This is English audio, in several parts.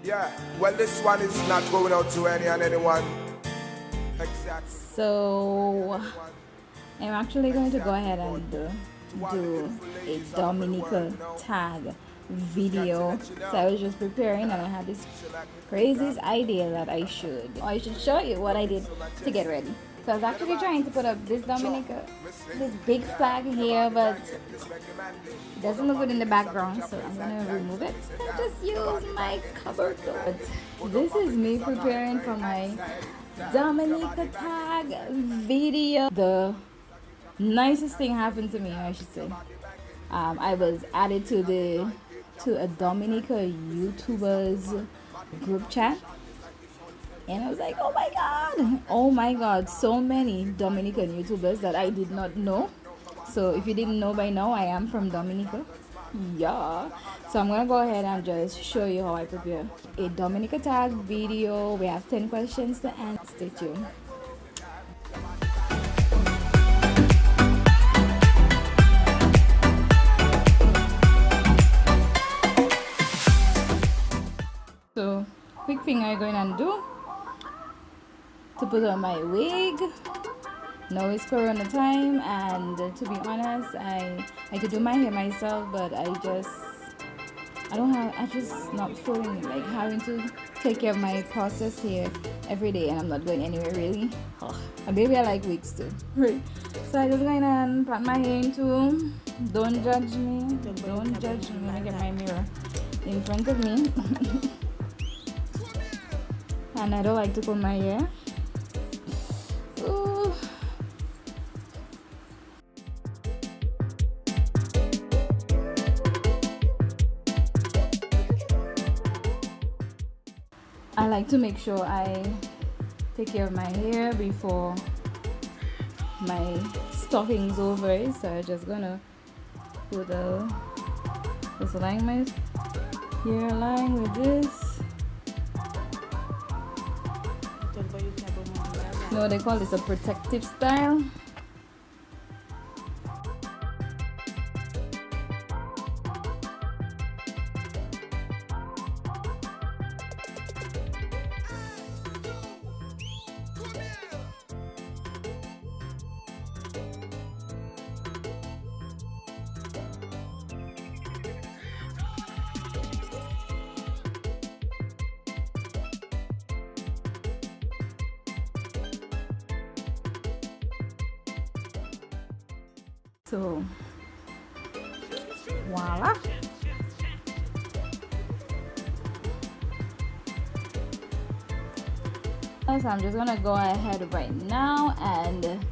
Yeah, well, this one is not going out to any and anyone. Exactly. So I'm actually going to go ahead and do a Dominican tag video. So I was just preparing and I had this crazy idea that I should show you what I did to get ready. So I was actually trying to put up this this big flag here, but it doesn't look good in the background, so I'm gonna remove it and just use my cupboard door. This is me preparing for my Dominica tag video. The nicest thing happened to me, I should say. I was added to a Dominica YouTubers group chat, and I was like, oh my god, so many Dominican YouTubers that I did not know. So if you didn't know by now, I am from Dominica. Yeah, so I'm gonna go ahead and just show you how I prepare a Dominica tag video. We have 10 questions to answer. Stay tuned. So quick thing I'm going to do to put on my wig. Now it's Corona time, and to be honest, I could do my hair myself, but I just not feeling like having to take care of my process here every day, and I'm not going anywhere really. And maybe I like wigs too. Right. So I just going and put my hair into. Don't judge me. Don't judge me. Let me get my mirror in front of me. And I don't like to comb my hair. Ooh. I like to make sure I take care of my hair before my stocking's over it. So I'm just gonna put just line my hairline with this. No, they call this a protective style. So voila. So I'm just gonna go ahead right now and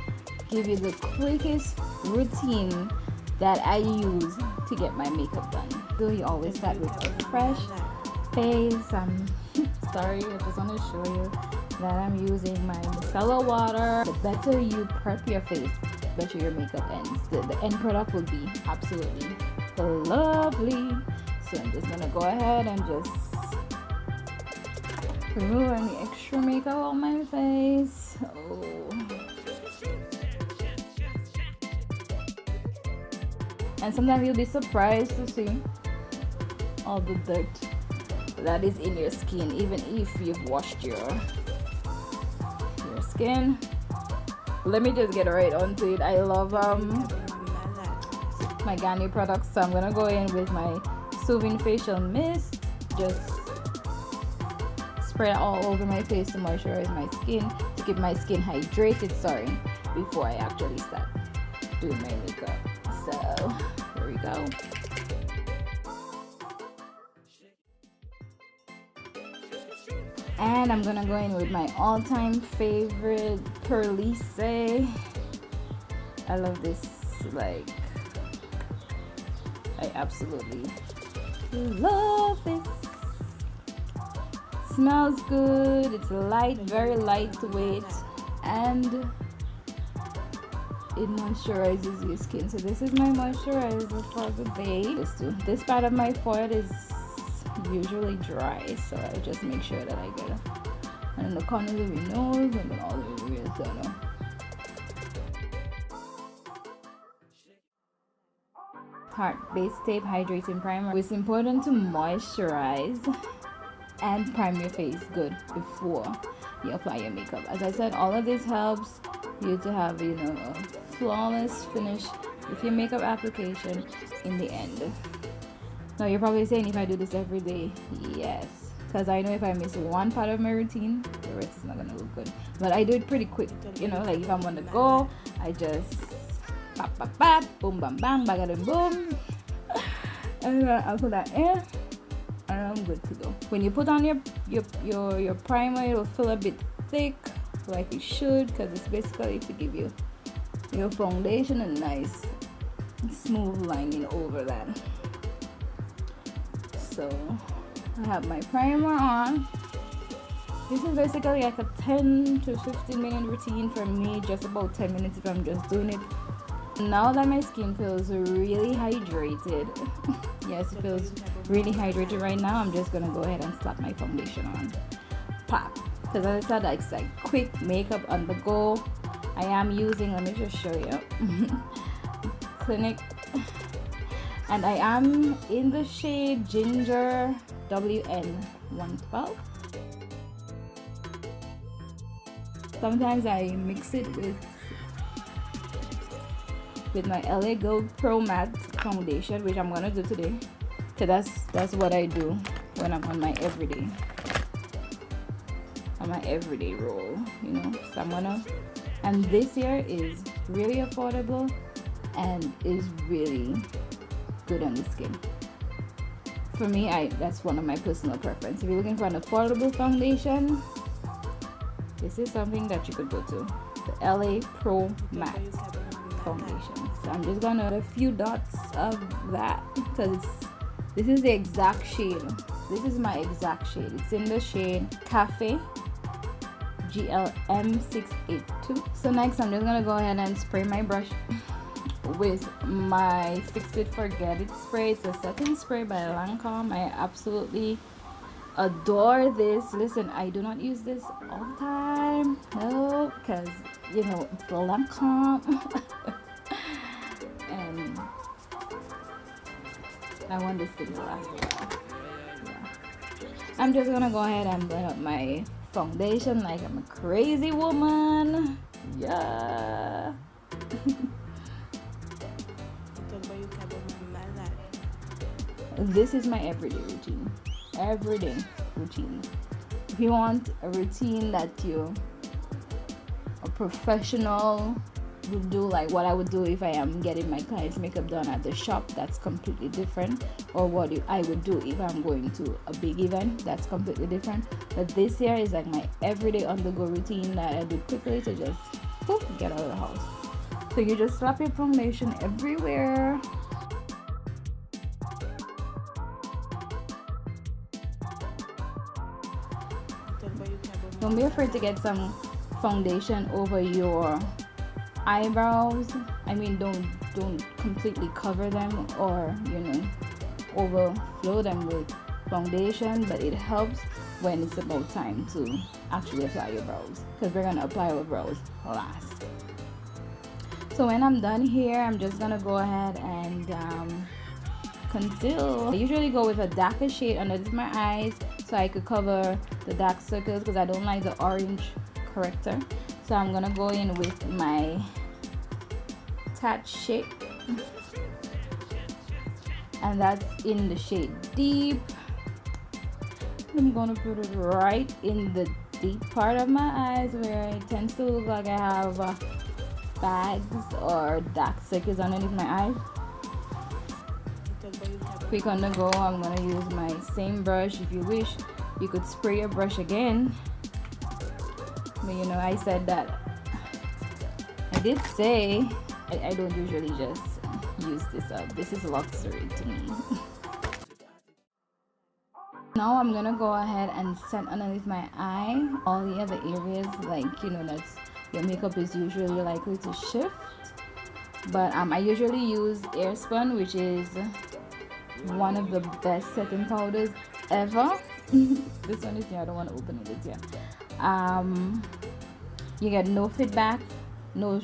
give you the quickest routine that I use to get my makeup done. So you always start with a fresh face. I'm sorry, I just want to show you that I'm using my micellar water. The better you prep your face, the better your makeup ends. The end product will be absolutely lovely. So I'm just gonna go ahead and just remove any extra makeup on my face. And sometimes you'll be surprised to see all the dirt that is in your skin, even if you've washed your skin. Let me just get right onto it. I love my Garnier products, so I'm gonna go in with my soothing facial mist. Just spray it all over my face to moisturize my skin, to keep my skin hydrated, before I actually start doing my makeup. So here we go. And I'm gonna go in with my all-time favorite Perlice. I love this, like, I absolutely love this. Smells good, it's light, very lightweight, and it moisturizes your skin. So this is my moisturizer for the day. This part of my forehead is usually dry, so I just make sure that I get it in the corners of your nose and then all the way down. Tarte Base Tape Hydrating Primer. It's important to moisturize and prime your face good before you apply your makeup. As I said, all of this helps you to have, you know, a flawless finish with your makeup application in the end. Now you're probably saying, if I do this every day, yes, because I know if I miss one part of my routine, the rest is not gonna look good. But I do it pretty quick, you know, like if I'm on the go, I just pop pop pop, boom bam bam, bagada boom, and then I'll put that in, and I'm good to go. When you put on your primer, it will feel a bit thick, like it should, because it's basically to give you your foundation a nice smooth lining over that. So I have my primer on. This is basically like a 10 to 15 minute routine for me, just about 10 minutes if I'm just doing it. Now that my skin feels really hydrated, yes, it feels really hydrated right now, I'm just gonna go ahead and slap my foundation on. Pop. Because as I said, it's like quick makeup on the go. I am using, let me just show you, Clinique, and I am in the shade Ginger WN112. Sometimes I mix it with my LA Gold Pro Matte foundation, which I'm gonna do today. So that's what I do when I'm on my everyday roll, you know. So I'm gonna, and this here is really affordable and is really good on the skin. For me, that's one of my personal preferences. If you're looking for an affordable foundation, this is something that you could go to, the LA Pro Matte foundation. So I'm just gonna add a few dots of that because this is the exact shade. This is my exact shade. It's in the shade Cafe GLM682. So next I'm just gonna go ahead and spray my brush with my Fix It Forget It spray. It's a setting spray by Lancome. I absolutely adore this. Listen, I do not use this all the time, no, because you know it's Lancome and I want this thing to last a while. Yeah. I'm just gonna go ahead and blend up my foundation like I'm a crazy woman. Yeah. This is my everyday routine. Everyday routine. If you want a routine that a professional would do, like what I would do if I am getting my clients' makeup done at the shop, that's completely different. Or what I would do if I'm going to a big event, that's completely different. But this here is like my everyday on-the-go routine that I do quickly to just whoop, get out of the house. So you just slap your foundation everywhere. Don't be afraid to get some foundation over your eyebrows. I mean, don't completely cover them or, you know, overflow them with foundation, but it helps when it's about time to actually apply your brows, because we're gonna apply our brows last. So when I'm done here, I'm just gonna go ahead and conceal. I usually go with a darker shade underneath my eyes so I could cover the dark circles, because I don't like the orange corrector. So I'm gonna go in with my Touch shade, and that's in the shade Deep. I'm gonna put it right in the deep part of my eyes where it tends to look like I have bags or dark circles underneath my eyes. Quick on the go, I'm gonna use my same brush. If you wish, you could spray your brush again, but you know, I said that I did say I don't usually just use this up. This is luxury to me. Now I'm gonna go ahead and set underneath my eye all the other areas, like, you know, that's your makeup is usually likely to shift. But I usually use Airspun, which is one of the best setting powders ever. This one is here, I don't want to open it yet. You get no feedback, no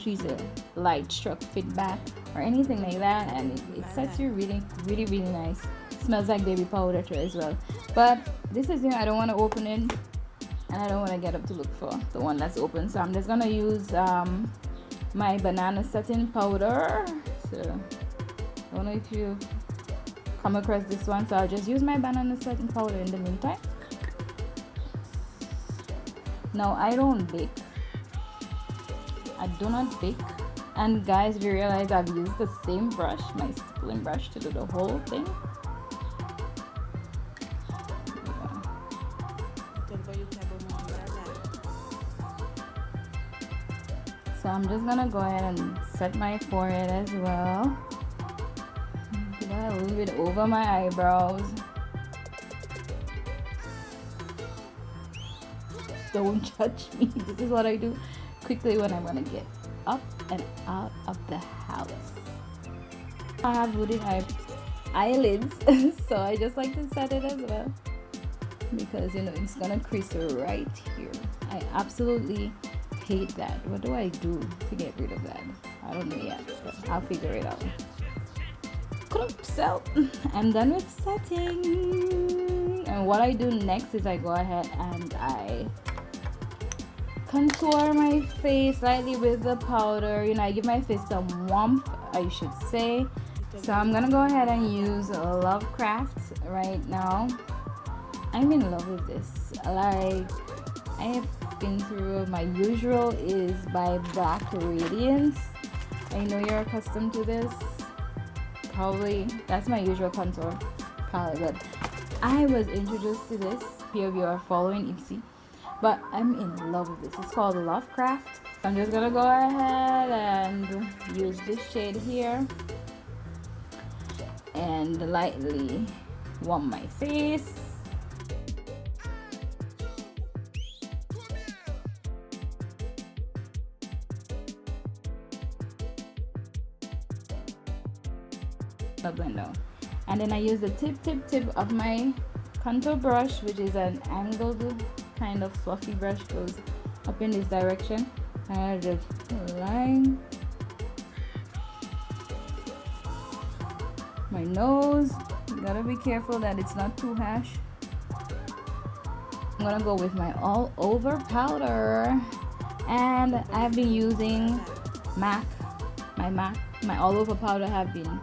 light struck feedback or anything like that, and it sets you really nice. Smells like baby powder too as well. But this is new. I don't want to open it, and I don't want to get up to look for the one that's open. So I'm just gonna use my banana setting powder. So I don't know if you come across this one, so I'll just use my banana setting powder in the meantime. Now I don't bake. I do not bake. And guys, if you realize I've used the same brush, my stippling brush, to do the whole thing. So I'm just gonna go ahead and set my forehead as well. Do that a little bit over my eyebrows. Don't judge me. This is what I do quickly when I want to get up and out of the house. I have wooden eyelids, so I just like to set it as well, because you know it's gonna crease right here. I absolutely hate that. What do I do to get rid of that? I don't know yet, but I'll figure it out. So I'm done with setting, and what I do next is I go ahead and I contour my face slightly with the powder. You know, I give my face some warmth, I should say. So I'm gonna go ahead and use Lovecraft right now. I'm in love with this. Like, I have been through, my usual is by Black Radiance. I know you're accustomed to this. Probably that's my usual contour palette, but I was introduced to this. Few of you are following Ipsy, but I'm in love with this. It's called Lovecraft. I'm just gonna go ahead and use this shade here and lightly warm my face. Blend out, and then I use the tip of my contour brush, which is an angled kind of fluffy brush, goes up in this direction, and I just line my nose. You gotta be careful that it's not too harsh. I'm gonna go with my all over powder, and I've been using my all over powder have been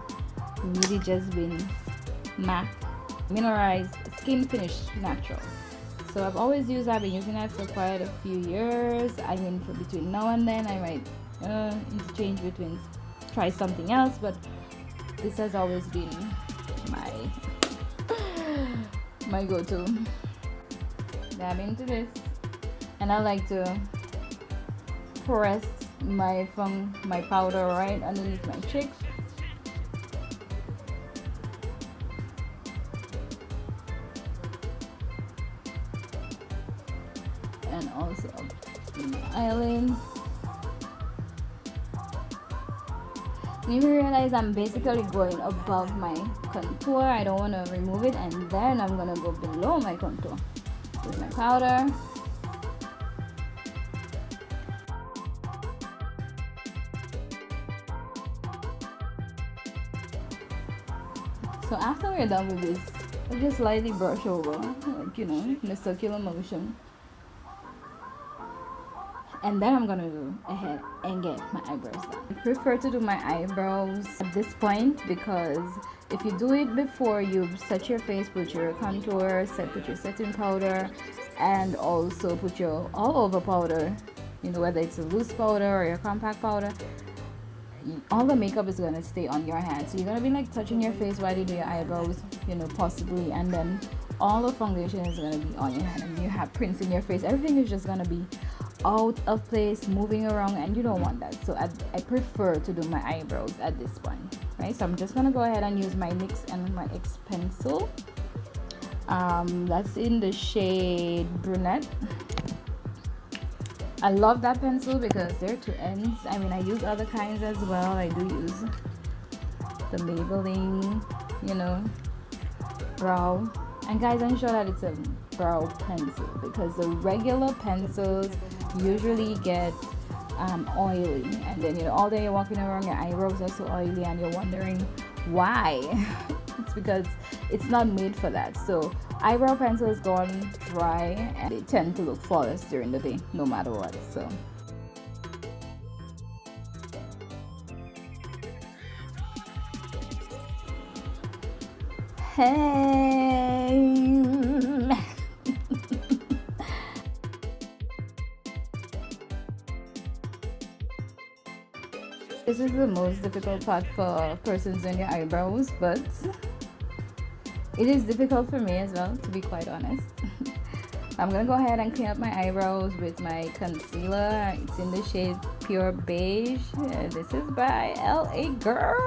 really just been MAC mineralized skin finish natural. So I've always used, I've been using that for quite a few years. I mean, for between now and then I might interchange between, try something else, but this has always been my go-to. Dab into this, and I like to press my powder right underneath my cheeks. And also in my eyelid. You realize I'm basically going above my contour. I don't want to remove it, and then I'm gonna go below my contour with my powder. So after we're done with this, I just lightly brush over, like, you know, in a circular motion. And then I'm gonna go ahead and get my eyebrows done. I prefer to do my eyebrows at this point, because if you do it before you set your face, put your contour, put your setting powder, and also put your all over powder, you know, whether it's a loose powder or your compact powder, all the makeup is gonna stay on your hand. So you're gonna be like touching your face while you do your eyebrows, you know, possibly, and then all the foundation is gonna be on your hand, and you have prints in your face. Everything is just gonna be out of place, moving around, and you don't want that. So I prefer to do my eyebrows at this point, right? So I'm just gonna go ahead and use my NYX and my X pencil. That's in the shade Brunette. I love that pencil because there are two ends. I mean, I use other kinds as well. I do use the Maybelline, you know, brow. And guys, ensure that it's a brow pencil, because the regular pencils usually get oily, and then, you know, all day you're walking around, your eyebrows are so oily, and you're wondering why. It's because it's not made for that. So eyebrow pencils gone dry and they tend to look flawless during the day no matter what. So hey. This is the most difficult part for persons doing their eyebrows, but it is difficult for me as well, to be quite honest. I'm gonna go ahead and clean up my eyebrows with my concealer. It's in the shade Pure Beige. This is by LA Girl.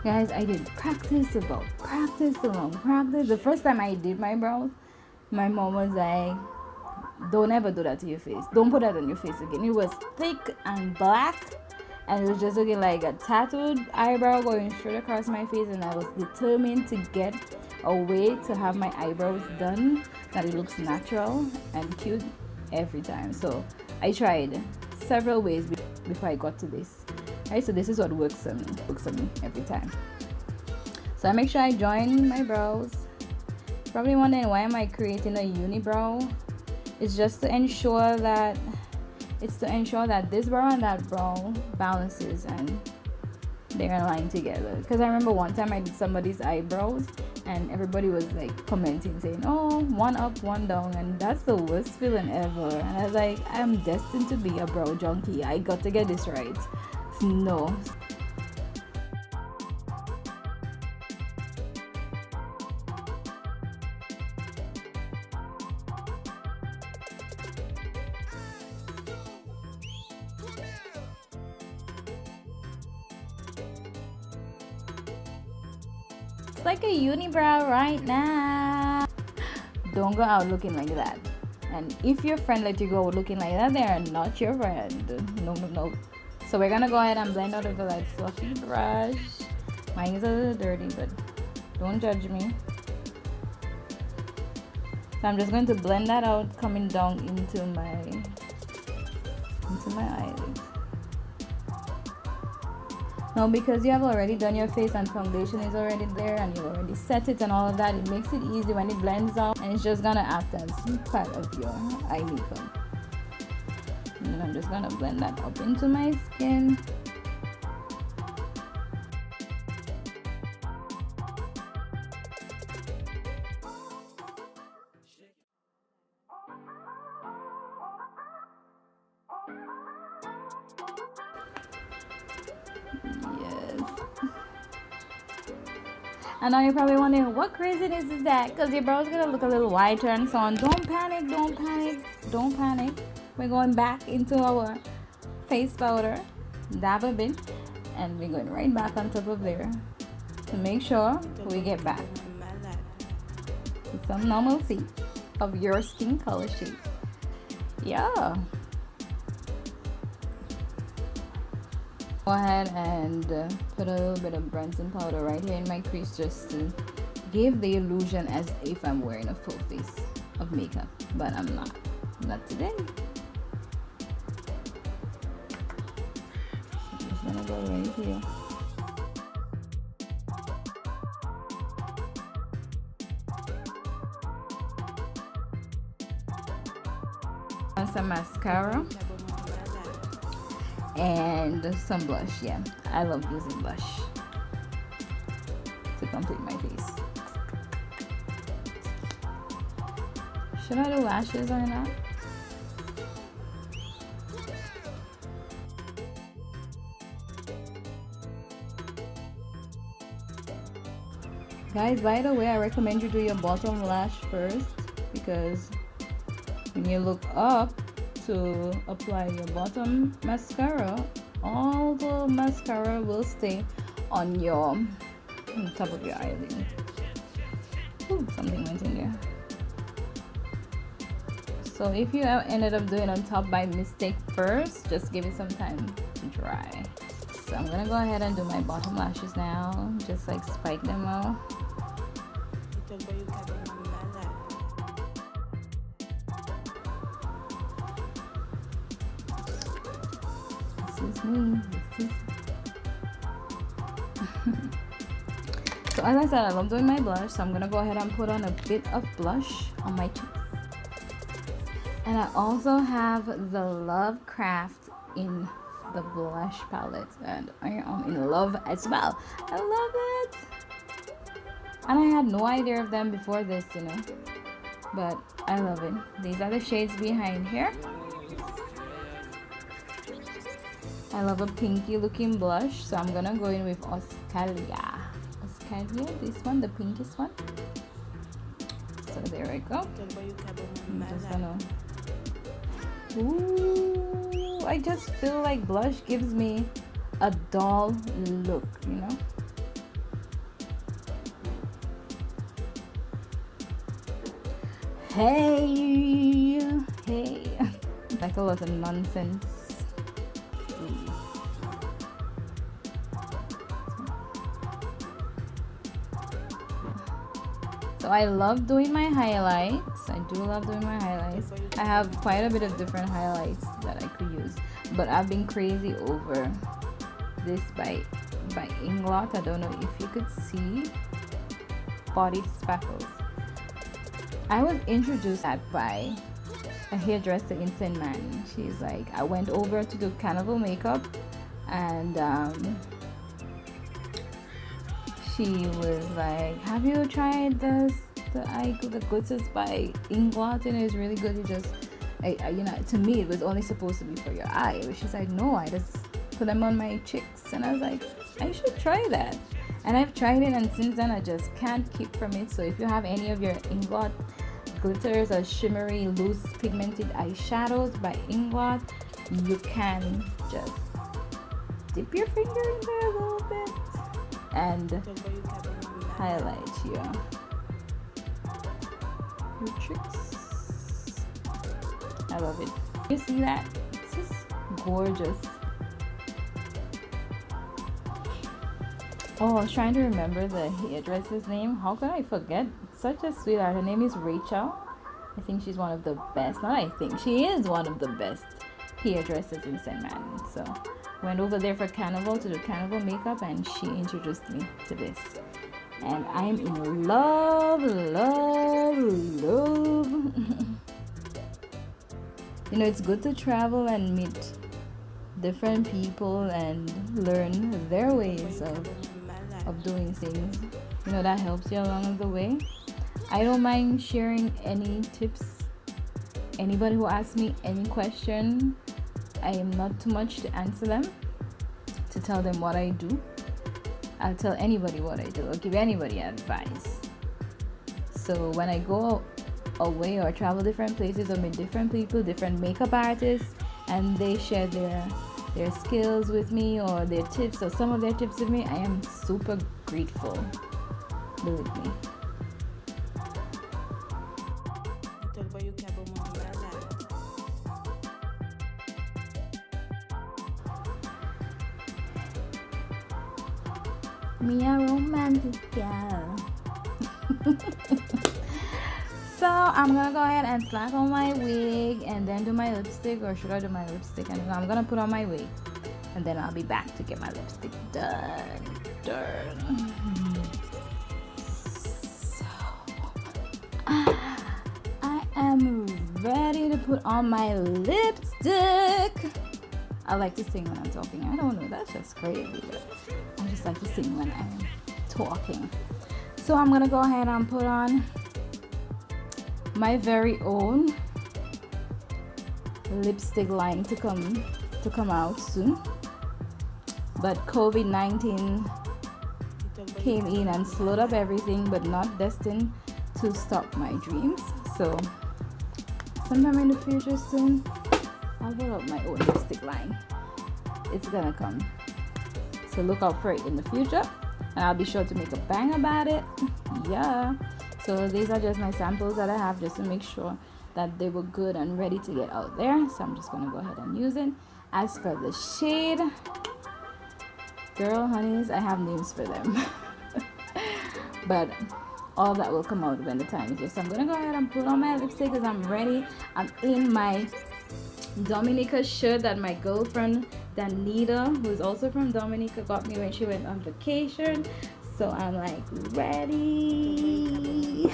Guys, I did practice. The first time I did my brows, my mom was like, don't ever do that to your face. Don't put that on your face again. It was thick and black, and it was just looking like a tattooed eyebrow going straight across my face, and I was determined to get a way to have my eyebrows done that it looks natural and cute every time. So I tried several ways before I got to this. Right, so this is what works on me every time. So I make sure I join my brows. Probably wondering, why am I creating a unibrow? It's just to ensure that this brow and that brow balances and they're aligned together. Because I remember one time I did somebody's eyebrows and everybody was like commenting saying, oh, one up, one down, and that's the worst feeling ever. And I was like, I'm destined to be a brow junkie. I got to get this right. No. It's like a unibrow right now. Don't go out looking like that. And if your friend let you go looking like that, they are not your friend. No. So we're gonna go ahead and blend out with a light fluffy brush. Mine is a little dirty, but don't judge me. So I'm just going to blend that out, coming down into my eyelid. Now, because you have already done your face and foundation is already there and you've already set it and all of that, it makes it easy when it blends out, and it's just gonna act as part of your eye makeup. And I'm just gonna blend that up into my skin. Yes. I know you're probably wondering, what craziness is that? Because your brow's gonna look a little whiter and so on. Don't panic. We're going back into our face powder, dab a bit, and we're going right back on top of there to make sure we get back to some normalcy of your skin color shade. Yeah. Go ahead and put a little bit of bronzing powder right here in my crease just to give the illusion as if I'm wearing a full face of makeup, but I'm not today. So I'm just gonna go right here. And some mascara and some blush. Yeah, I love using blush to complete my face. Should I do lashes or not? Guys, by the way, I recommend you do your bottom lash first, because when you look up to apply your bottom mascara, all the mascara will stay on top of your eyelid. Ooh, something went in there. So if you ended up doing on top by mistake first, just give it some time to dry. So I'm gonna go ahead and do my bottom lashes now, just like spike them out. This is me. This is So as I said, I love doing my blush, so I'm gonna go ahead and put on a bit of blush on my cheeks. And I also have the Lovecraft in the blush palette, and I am in love as well. I love it. And I had no idea of them before this, you know, but I love it. These are the shades behind here. I love a pinky looking blush, so I'm gonna go in with Oscalia, this one, the pinkiest one. So there we go. I'm just gonna, ooh, I just feel like blush gives me a doll look, you know. Hey, like a lot of nonsense. So I love doing my highlights. I do love doing my highlights. I have quite a bit of different highlights that I could use, but I've been crazy over this by Inglot. I don't know if you could see body speckles. I was introduced that by a hairdresser in St. Man. She's like, I went over to do carnival makeup, and she was like, have you tried the glitters by Inglot? And it's really good. You just, you know, to me it was only supposed to be for your eye, but she's like, no, I just put them on my cheeks. And I was like, I should try that. And I've tried it, and since then I just can't keep from it. So if you have any of your Inglot glitters or shimmery loose pigmented eyeshadows by Inglot, you can just dip your finger in there a little bit and highlight your cheeks. I love it. You see that? It's just gorgeous. Oh, I was trying to remember the hairdresser's name. How could I forget? Such a sweetheart. Her name is Rachel. I think she's one of the best. Not I think. She is one of the best hairdressers in St. Man. So went over there for carnival to do carnival makeup, and she introduced me to this. And I'm in love. You know, it's good to travel and meet different people and learn their ways of doing things. You know, that helps you along the way. I don't mind sharing any tips. Anybody who asks me any question, I am not too much to answer them, to tell them what I do. I'll tell anybody what I do. I'll give anybody advice. So when I go away or travel different places or meet different people, different makeup artists, and they share their skills with me or their tips or some of their tips with me, I am super grateful, believe me. Me a romantic girl. So I'm gonna go ahead and slack on my wig and then do my lipstick, or should I do my lipstick? And I'm gonna put on my wig and then I'll be back to get my lipstick done. So I am ready to put on my lipstick. I like to sing when I'm talking. I don't know, that's just crazy, but I just like to sing when I'm talking. So I'm gonna go ahead and put on my very own lipstick line to come out soon, but COVID-19 came in and slowed up everything, but not destined to stop my dreams. So sometime in the future soon, I'll put up my own lipstick line. It's gonna come, so look out for it in the future, and I'll be sure to make a bang about it. Yeah. So these are just my samples that I have, just to make sure that they were good and ready to get out there. So I'm just gonna go ahead and use it. As for the shade, girl, honeys, I have names for them. But all that will come out when the time is here. So I'm gonna go ahead and put on my lipstick because I'm ready. I'm in my Dominica shirt that my girlfriend Danita, who's also from Dominica, got me when she went on vacation. So I'm like ready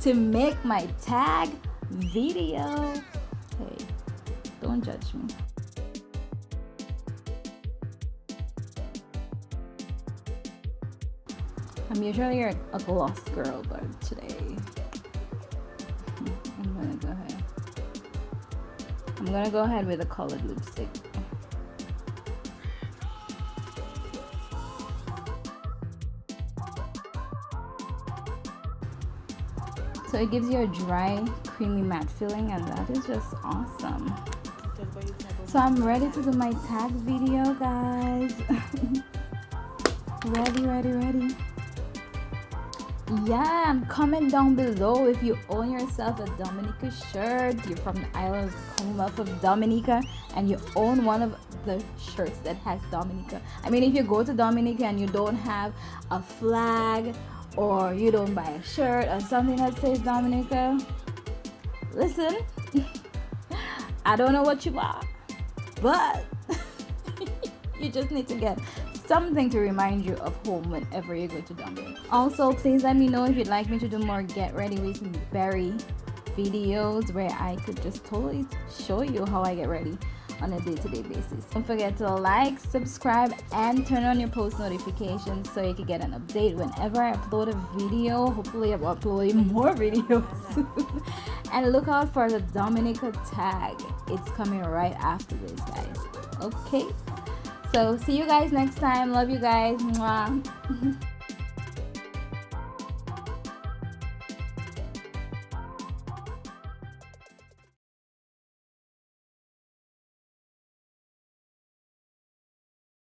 to make my tag video. Hey, don't judge me. I'm usually a gloss girl, but today I'm gonna go ahead with a colored lipstick. So it gives you a dry, creamy matte feeling, and that is just awesome. So I'm ready to do my tag video, guys. ready. Yeah, and comment down below if you own yourself a Dominica shirt, you're from the island of Commonwealth of Dominica, and you own one of the shirts that has Dominica. I mean, if you go to Dominica and you don't have a flag, or you don't buy a shirt or something that says Dominica, listen, I don't know what you are, but you just need to get something to remind you of home whenever you go to Dominica. Also, please let me know if you'd like me to do more get ready with berry videos where I could just totally show you how I get ready on a day-to-day basis. Don't forget to like, subscribe, and turn on your post notifications so you can get an update whenever I upload a video. Hopefully I'm uploading more videos soon. And look out for the Dominica tag. It's coming right after this, guys. Okay, so see you guys next time. Love you guys. Mwah.